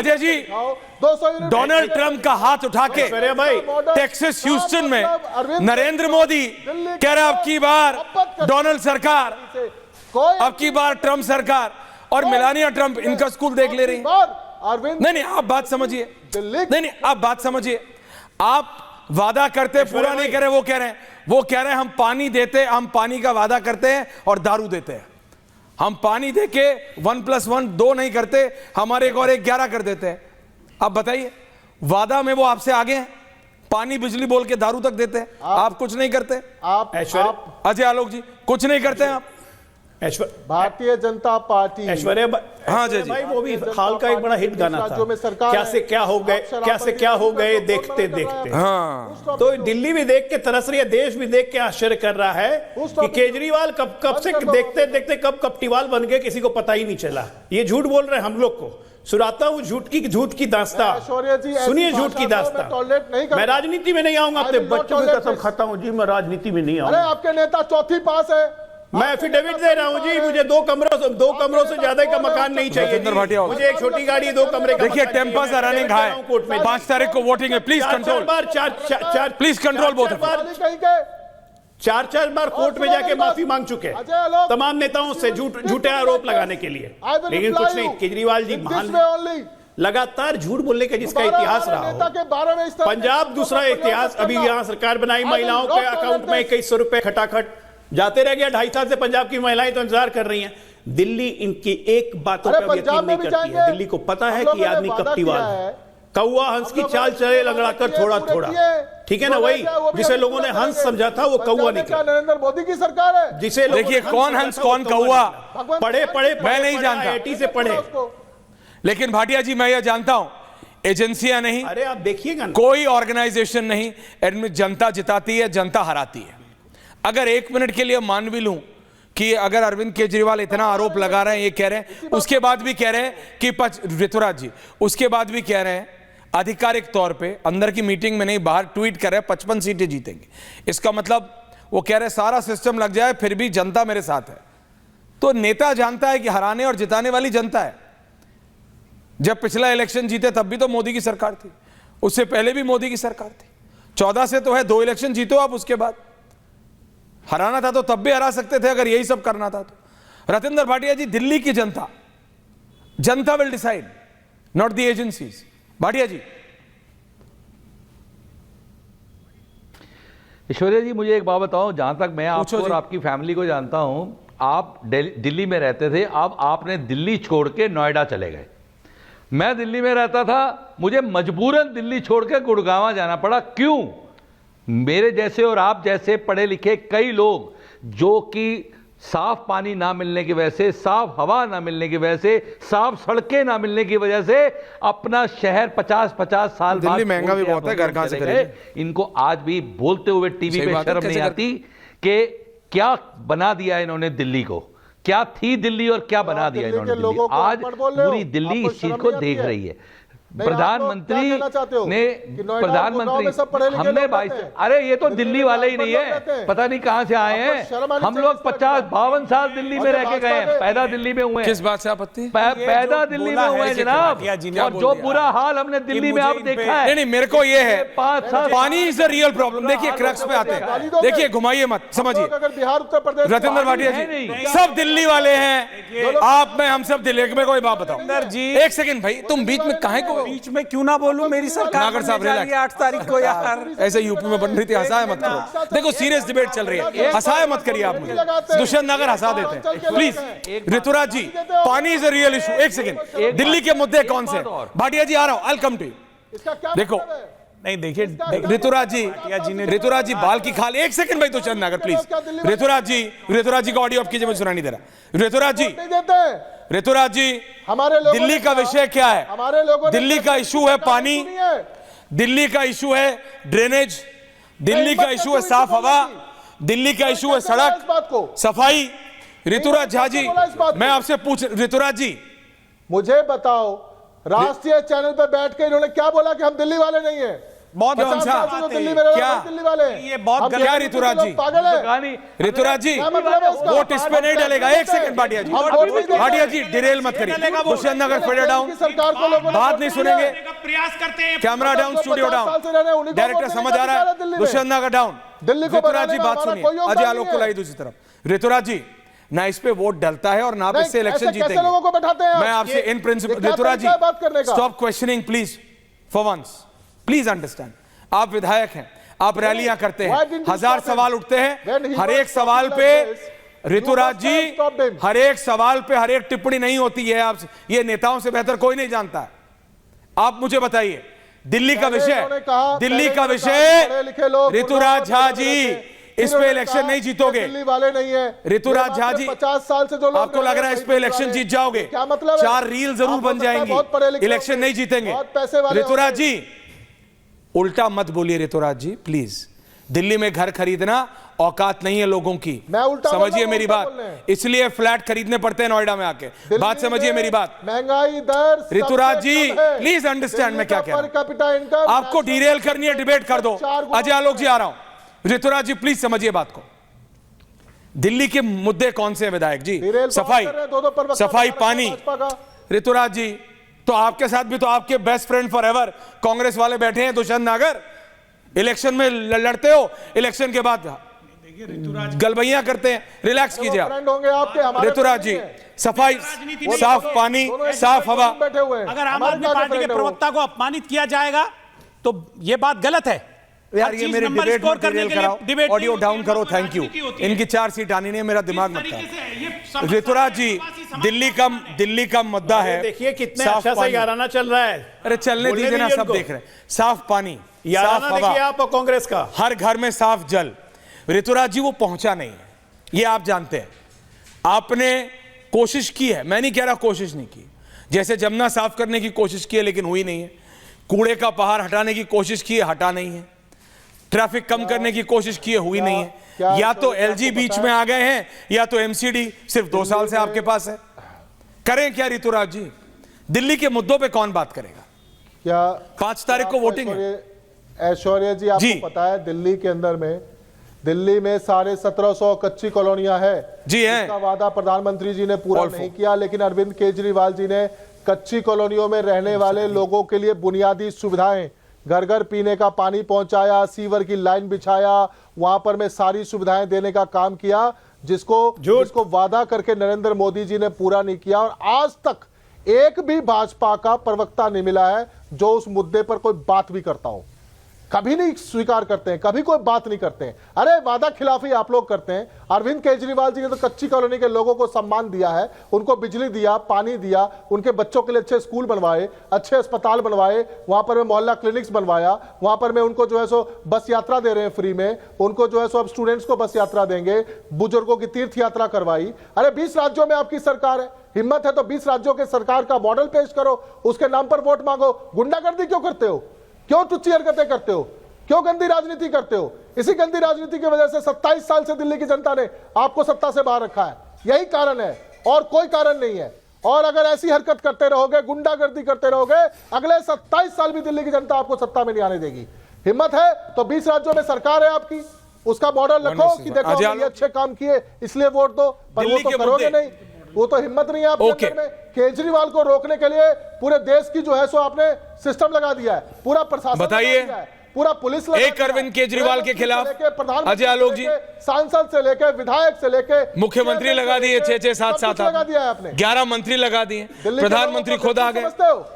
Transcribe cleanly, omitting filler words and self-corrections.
Ajay ji, 200 unit Donald Trump का हाथ उठा के टेक्सास ह्यूस्टन में नरेंद्र मोदी कह रहा अब की बार डोनाल्ड सरकार, अब की बार ट्रंप सरकार, और मेलानिया ट्रंप इनका स्कूल देख ले रही है। नहीं, आप बात समझिए, नहीं, आप बात समझिए। आप वादा करते पूरा नहीं करे, वो कह रहे हैं हम पानी देते, हम पानी का वादा करते हैं और दारू देते हैं। हम पानी देके 1+1 2 नहीं करते, हमारे एक और 1 11 कर देते हैं। आप बताइए, वादा में वो आपसे आगे हैं, पानी बिजली बोल के दारू तक देते हैं, आप कुछ नहीं करते। आप अजय आलोक जी कुछ नहीं करते हैं आप। भारतीय जनता पार्टी, ऐश्वर्या हाँ जी भाई, वो भी हाल का एक बड़ा हिट गाना था, क्या से क्या हो गए, क्या से क्या हो गए देखते देखते। हाँ, तो दिल्ली भी देख के तरस रही है, देश भी देख के आश्चर्य कर रहा है कि केजरीवाल कब से देखते देखते कब कप्टीवाल बन गए, किसी को पता ही नहीं चला। ये झूठ बोल रहे हैं हम लोग को। सुनाता हूँ झूठ की दास्तां, सुनिए झूठ की दास्तां। मैं राजनीति में नहीं आऊंगा, अपने बच्चों की कसम खाता हूँ जी, मैं राजनीति में नहीं आऊंगा। आपके नेता चौथी पास है, मैं एफिडेविट दे रहा हूं जी, मुझे 2 कमरों से ज्यादा का मकान नहीं चाहिए जी। मुझे एक छोटी गाड़ी 2 कमरे का। देखिए टेम्पर्स आर रनिंग हाई, 5 तारीख को वोटिंग है, please control, please control both. 4 bar court में जाके माफी मांग चुके तमाम नेताओं से झूठे आरोप लगाने के लिए, लेकिन कुछ नहीं। केजरीवाल जी महान, लगातार झूठ बोलने का जिसका इतिहास रहा हो। पंजाब दूसरा इतिहास, अभी यहाँ सरकार बनाई, महिलाओं के अकाउंट में 2100 रुपए खटाखट जाते रह गया। 2.5 साल से पंजाब की महिलाएं तो इंतजार कर रही हैं। दिल्ली इनकी एक बातों पर यकीन नहीं करती है। दिल्ली को पता है कि आदमी कप्टीवाल है, कौवा हंस की चाल चले लंगड़ाकर थोड़ा थोड़ा, ठीक है ना? वही जिसे लोगों ने हंस समझा था वो कौवा निकला। नरेंद्र मोदी की सरकार है, जिसे देखिए कौन हंस कौन कौवा, पढ़े मैं नहीं जानता, IIT से पढ़े। लेकिन भाटिया जी मैं यह जानता हूं, एजेंसियां नहीं, अरे आप देखिएगा ना, कोई ऑर्गेनाइजेशन नहीं, जनता जिताती है, जनता हराती है। अगर 1 मिनट के लिए मान भी लूं कि अगर अरविंद केजरीवाल इतना आरोप लगा रहे हैं, ये कह रहे हैं, उसके बाद भी कह रहे हैं कि ऋतुराज जी उसके बाद भी कह रहे हैं आधिकारिक तौर पे, अंदर की मीटिंग में नहीं बाहर ट्वीट कर रहे हैं 55 सीटें जीतेंगे। इसका मतलब वो कह रहे हैं सारा सिस्टम लग जाए फिर भी जनता मेरे साथ है। तो नेता जानता है कि हराने और जिताने वाली जनता है। जब पिछला इलेक्शन जीते तब भी तो मोदी की सरकार थी, उससे पहले भी मोदी की सरकार थी। 14 से तो है, 2 इलेक्शन जीतो आप, उसके बाद हराना था तो तब भी हरा सकते थे अगर यही सब करना था तो। रतिंदर भाटिया जी, दिल्ली की जनता will decide, not the agencies. Bhatia ji. Aishwarya ji, मुझे एक बात बताओ, जहां तक मैं आपको और आपकी फैमिली को जानता हूं, आप दिल्ली में रहते थे, अब आपने दिल्ली छोड़ के नोएडा चले गए। मैं दिल्ली में रहता था, मुझे मजबूरन दिल्ली छोड़ के गुड़गांव जाना पड़ा। क्यों? मेरे जैसे और आप जैसे पढ़े लिखे कई लोग, जो कि साफ पानी ना मिलने की वजह से, साफ हवा ना मिलने की वजह से, साफ सड़कें ना मिलने की वजह से अपना शहर 50-50 साल बाद, दिल्ली महंगा भी बहुत है, घर कहां से करेंगे? इनको आज भी बोलते हुए टीवी पे शर्म नहीं आती कि क्या बना दिया इन्होंने दिल्ली को, क्या थी दिल्ली और क्या बना दिया इन्होंने दिल्ली। आज पूरी दिल्ली इस चीज को देख रही है। प्रधानमंत्री हमने भाई, अरे ये तो दिल्ली वाले ही नहीं है, पता नहीं कहां से आए हैं। हम लोग 50-52 साल दिल्ली में रह के गए हैं, पैदा दिल्ली में हुए हैं। किस बात से आपत्ति? पैदा दिल्ली में हुए हैं जनाब, और जो बुरा हाल हमने दिल्ली में आप देखा है। नहीं, मेरे को ये है 5 साल पानी इज अ रियल प्रॉब्लम। देखिए क्रक्स पे आते हैं, देखिए घुमाइए मत, समझिए। बिहार उत्तर प्रदेश, रतिंदर भाटिया जी सब दिल्ली वाले हैं, आप में हम सब दिल्ली में। कोई बात बताओ एक सेकंड भाई, तुम बीच में काहे को, बीच में क्यों ना बोलूं? मेरी सरकार नागर साहब 8 तारीख को यार ऐसे यूपी में बन रही थी, हंसाए मत करो। देखो सीरियस डिबेट चल रही है, हंसाए मत करिए आप मुझे। दुष्यंत नागर हंसा देते हैं please. Rituraj ji, paani is a real issue. एक सेकंड, दिल्ली के मुद्दे कौन से? भाटिया जी आ रहा हूं, I will come to you. देखो नहीं, देखिए ऋतुराज जी बाल की खाल। एक सेकंड भाई दुष्यंत नागर प्लीज। ऋतुराज जी का ऑडियो अब कीजिए, मुझे सुना नहीं दे रहा। ऋतुराज जी हमारे लोगों दिल्ली का विषय क्या है? हमारे लोगों दिल्ली का इशू है पानी, दिल्ली का इशू है ड्रेनेज, दिल्ली का इशू है साफ हवा, दिल्ली का इशू है सड़क सफाई। ऋतुराज झा जी, मैं आपसे पूछ, ऋतुराज जी मुझे बताओ, राष्ट्रीय चैनल पर बैठ के इन्होंने क्या बोला कि हम दिल्ली वाले नहीं हैं? बहुत कौन गलत सा? बात है। दिल्ली में रह रहे क्या? हैं, दिल्ली वाले ये बहुत हम गलत- क्या कहते हैं कि ऋतुराज लोग जी? पागल है। कहानी ऋतुराज जी क्या मतलब है उसका? वोट इस पे नहीं डलेगा। एक सेकंड भाटिया जी, हम वोट नहीं देंगे। भाटिया जी डिरेल मत करिए। दुष्यंत नगर फेडर डाउन, की सरकार को लोगों ने बात वोट नहीं दिया सुनेंगे। है। प्रयास करते हैं कैमरा डाउन, स्टूडियो 50 साल से रह रहे हैं, डाउन, उन्हीं को डायरेक्टर वोट समझ देने आ का रहा अधिकार है है। दिल्ली में। दुष्यंत नगर डाउन। दिल्ली को ऋतुराज बनाने जी का बात हमारा सुनिए, कोई योगदान अजय आलोक नहीं को है। लाई दूसरी तरफ। ऋतुराज जी ना इस पे वोट डलता है और ना आप नहीं, इससे इलेक्शन ऐसे कैसे जीतेंगे। लोगों को बैठाते हैं आप? मैं आपसे ये- इन प्रिंसिपल, ये क्या ऋतुराज जी तरीका है बात करने का? Stop questioning please for once, please understand. आप विधायक हैं, आप रैलियां करते Why हैं, didn't you 1000 stop him? सवाल उठते When हैं, he हर was एक सवाल talking पे like this, Rituraj you ji must have stopped him. हर एक सवाल पे हर एक टिप्पणी नहीं होती है। आप ये नेताओं से बेहतर कोई नहीं जानता है। आप मुझे बताइए दिल्ली का पहले विषय, उन्होंने कहा- दिल्ली पहले का उन्होंने कहा, पढ़े लिखे विषय लोग ऋतुराज झा गुंडागर्दी जी करते हैं। फिर इस पे उन्होंने इलेक्शन कहा, नहीं जीतोगे। ये दिल्ली वाले नहीं है। ऋतुराज ये झा बात जी 50 साल से जो लोग आपको लग रहा है इस पे इलेक्शन जीत जाओगे? क्या मतलब है? 4 रील जरूर आप बन हो सकता है जाएंगी, बहुत पढ़े लिखे इलेक्शन होंगे, नहीं जीतेंगे। बहुत पैसे वाले ऋतुराज होंगे। जी उल्टा मत बोलिए ऋतुराज जी प्लीज। दिल्ली में घर खरीदना औकात नहीं है लोगों की। मैं उल्टा बोल रहा समझिए हूं, मेरी उल्टा बात, बोल रहे हैं। इसलिए फ्लैट खरीदने पड़ते हैं नोएडा में आके। बात दिल्ली समझिए में मेरी बात। महंगाई दर सबसे ऋतुराज जी कम है। प्लीज अंडरस्टैंड मैं क्या कह रहा पर कैपिटा इनकम हूं। आपको डिरेल करनी है, डिबेट कर दो। 4 गुना अजय आलोक जी आ रहा हूं। ऋतुराज जी प्लीज समझिए बात को। दिल्ली के मुद्दे कौन से हैं विधायक जी? डिरेल सफाई, कर रहे हैं, दो प्रवक्ता सफाई, बता रहे हैं पानी। भाजपा का। ऋतुराज जी तो आपके साथ भी तो आपके best friend for ever Congress वाले बैठे हैं दुष्यंत नागर। इलेक्शन में लड़ते हो, इलेक्शन के बाद गलबैया करते हैं। रिलैक्स कीजिए आप फ्रेंड होंगे आपके, हमारे ऋतुराज जी। फ्रेंड नहीं है। सफाई, में साफ दोनों- पानी, दोनों एक साफ दूसरे हवा। पर बैठे हुए हैं। अगर आम हमारे आदमी क्या पार्टी के फ्रेंड है वो? प्रवक्ता को अपमानित किया जाएगा तो ये बात गलत है। यार हर ये चीज मेरे नंबर डिबेट स्कोर में करने डिरेल के लिए कराओ, डिबेट नहीं ऑडियो होती डाउन है, करो। Number thank you. राजनीति होती है। इनकी 4 सीट आनी नहीं, मेरा दिमाग मत तरीके खराब। से ये समझ ऋतुराज जी दिल्ली का मुद्दा है देखिए कितने साफ अच्छा से पानी। याराना चल रहा है। अरे चलने बोलने दीजिए ना, दीजिए सब उनको। देख रहे हैं। साफ पानी, साफ याराना देखिए हवा, आप और कांग्रेस का। हर घर में साफ जल। ऋतुराज जी वो पहुंचा नहीं है, ये आप जानते हैं। आपने कोशिश की है, मैं नहीं कह रहा कोशिश नहीं की। जैसे जमुना साफ करने की कोशिश की है लेकिन हुई नहीं है। कूड़े का पहाड़ हटाने की कोशिश की है, हटा नहीं है। ट्रैफिक कम करने की कोशिश की है, हुई नहीं क्या है। या तो आपको एलजी बीच पता में है? आ गए हैं या तो एमसीडी सिर्फ 2 साल से आपके पास है। करें क्या ऋतुराज जी? दिल्ली के मुद्दों पे कौन बात करेगा? क्या 5 तारीख को वोटिंग है। ऐश्वर्या जी जी। आपको पता है दिल्ली के अंदर में, दिल्ली में 1750 कच्ची कॉलोनियां है जी हैं। इसका वादा प्रधानमंत्री जी ने पूरा All नहीं for। किया, लेकिन अरविंद केजरीवाल जी ने कच्ची कॉलोनियों में रहने वाले लोगों के लिए बुनियादी सुविधाएं, घर घर पीने का पानी पहुंचाया, सीवर की लाइन बिछाया, वहां पर में सारी सुविधाएं देने का काम किया, जिसको वादा करके नरेंद्र मोदी जी ने पूरा नहीं किया। और आज तक एक भी भाजपा का प्रवक्ता नहीं मिला है जो उस मुद्दे पर कोई बात भी करता हो। कभी नहीं स्वीकार करते हैं, कभी कोई बात नहीं करते हैं। अरे वादा खिलाफी आप लोग करते हैं। अरविंद केजरीवाल जी ने तो कच्ची कॉलोनी के लोगों को सम्मान दिया है, उनको बिजली दिया, पानी दिया, उनके बच्चों के लिए अच्छे स्कूल बनवाए, अच्छे अस्पताल बनवाए, वहां पर में मोहल्ला क्लिनिक्स बनवाया, वहां पर में उनको जो है सो बस यात्रा दे रहे हैं फ्री में, उनको जो है सो अब स्टूडेंट्स को बस यात्रा देंगे, बुजुर्गों की तीर्थ यात्रा करवाई। अरे 20 राज्यों में आपकी सरकार है, हिम्मत है तो 20 राज्यों के सरकार का मॉडल पेश करो, उसके नाम पर वोट मांगो। गुंडागर्दी क्यों करते हो? क्यों तुच्छ हरकतें करते हो? क्यों गंदी राजनीति करते हो? इसी गंदी राजनीति की वजह से 27 साल से दिल्ली की जनता ने आपको सत्ता से बाहर रखा है। यही कारण है और कोई कारण नहीं है। और अगर ऐसी हरकत करते रहोगे, गुंडागर्दी करते रहोगे, अगले 27 साल भी दिल्ली की जनता आपको सत्ता में नहीं आने देगी। हिम्मत है तो 20 राज्यों में सरकार है आपकी, उसका मॉडल रखो कि देखो हमने ये अच्छे काम किए इसलिए वोट दो, पर वो दिल्ली तो के करोगे मुद्दे। नहीं। वो तो हिम्मत नहीं है आपके ओके। अंदर में। केजरीवाल को रोकने के लिए पूरे देश की जो है सो आपने सिस्टम लगा दिया है, पूरा प्रशासन बताइए। लगा दिया है, पूरा पुलिस लगा एक दिया है। अरविंद केजरीवाल के खिलाफ प्रधानमंत्री अजय आलोक जी, सांसद से लेके विधायक से लेके मुख्यमंत्री लगा दिए 6-6 सब कुछ 7-7 लगा दिया है आपने। 11 मंत्री लगा दिए, दिल्ली के प्रधानमंत्री लोगों को खुद आ समझते गए। हो?